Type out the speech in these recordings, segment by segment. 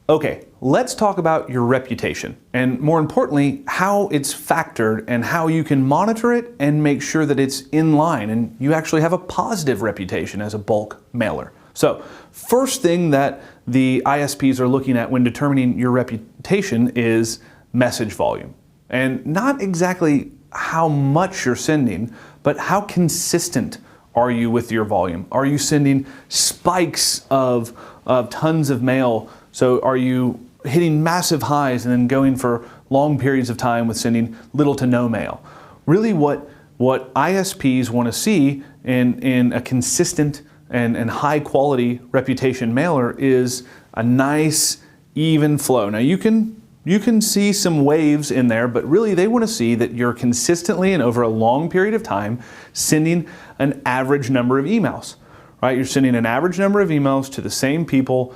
Okay, let's talk about your reputation, and more importantly, how it's factored and how you can monitor it and make sure that it's in line and you actually have a positive reputation as a bulk mailer. So, first thing that the ISPs are looking at when determining your reputation is message volume. And not exactly how much you're sending, but how consistent are you with your volume? Are you sending spikes of tons of mail? So are you hitting massive highs and then going for long periods of time with sending little to no mail? Really what ISPs want to see in a consistent and high quality reputation mailer is a nice even flow. Now you can see some waves in there, but really they want to see that you're consistently and over a long period of time sending an average number of emails, right? You're sending an average number of emails to the same people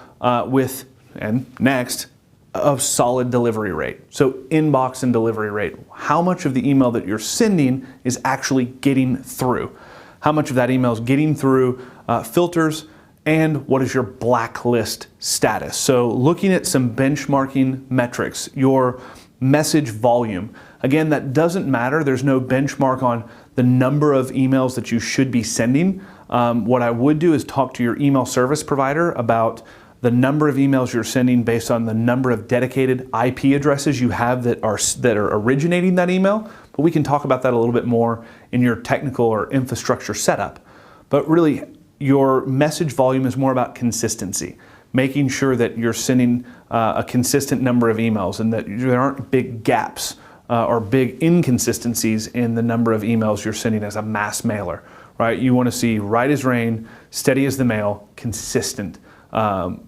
and next, a solid delivery rate. So inbox and delivery rate. How much of the email that you're sending is actually getting through? How much of that email is getting through filters? And what is your blacklist status? So looking at some benchmarking metrics, your message volume. Again, that doesn't matter. There's no benchmark on the number of emails that you should be sending. What I would do is talk to your email service provider about the number of emails you're sending based on the number of dedicated IP addresses you have that are originating that email. But we can talk about that a little bit more in your technical or infrastructure setup. But really, your message volume is more about consistency, making sure that you're sending a consistent number of emails and that there aren't big gaps or big inconsistencies in the number of emails you're sending as a mass mailer, right? You want to see right as rain, steady as the mail, consistent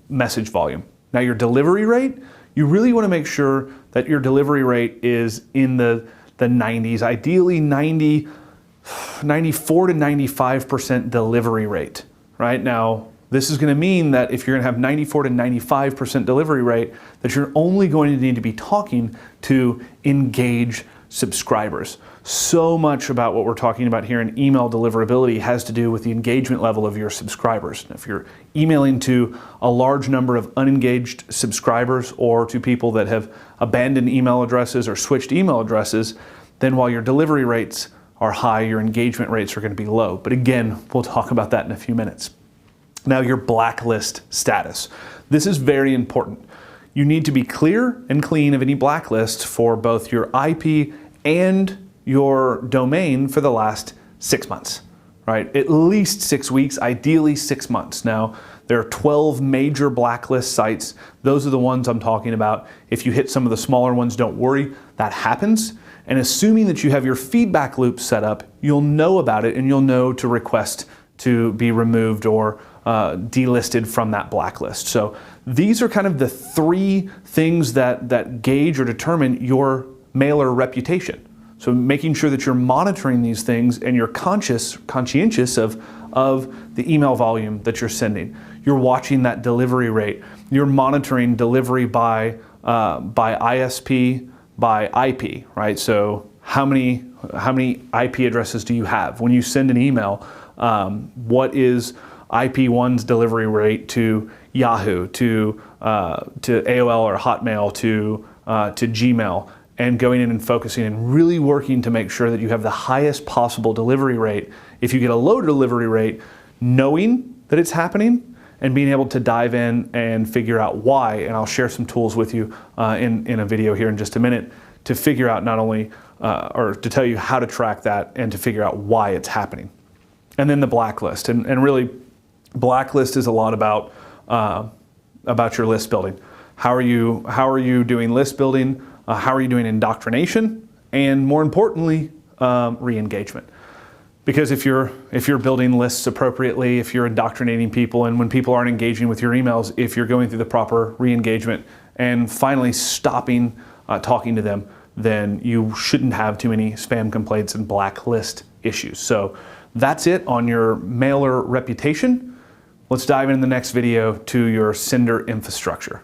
message volume. Now your delivery rate, you really want to make sure that your delivery rate is in the 90s, ideally 94 to 95% delivery rate, right? Now, this is going to mean that if you're going to have 94 to 95% delivery rate, that you're only going to need to be talking to engaged subscribers. So much about what we're talking about here in email deliverability has to do with the engagement level of your subscribers. If you're emailing to a large number of unengaged subscribers or to people that have abandoned email addresses or switched email addresses, then while your delivery rates are high, your engagement rates are going to be low. But again, we'll talk about that in a few minutes. Now, your blacklist status. This is very important. You need to be clear and clean of any blacklists for both your IP and your domain for the last 6 months, right? At least 6 weeks, ideally 6 months. Now, there are 12 major blacklist sites. Those are the ones I'm talking about. If you hit some of the smaller ones, don't worry, that happens. And assuming that you have your feedback loop set up, you'll know about it and you'll know to request to be removed or delisted from that blacklist. So these are kind of the three things that gauge or determine your mailer reputation. So making sure that you're monitoring these things and you're conscientious of the email volume that you're sending. You're watching that delivery rate. You're monitoring delivery by ISP, by IP, right? So how many IP addresses do you have? When you send an email, what is IP1's delivery rate to Yahoo, to AOL or Hotmail, to Gmail, and going in and focusing and really working to make sure that you have the highest possible delivery rate. If you get a low delivery rate, knowing that it's happening and being able to dive in and figure out why, and I'll share some tools with you in a video here in just a minute to figure out not only, or to tell you how to track that and to figure out why it's happening. And then the blacklist, and really blacklist is a lot about your list building. How are you doing list building? How are you doing indoctrination? And more importantly, re-engagement. Because if you're building lists appropriately, if you're indoctrinating people, and when people aren't engaging with your emails, if you're going through the proper re-engagement and finally stopping talking to them, then you shouldn't have too many spam complaints and blacklist issues. So that's it on your mailer reputation. Let's dive in the next video to your sender infrastructure.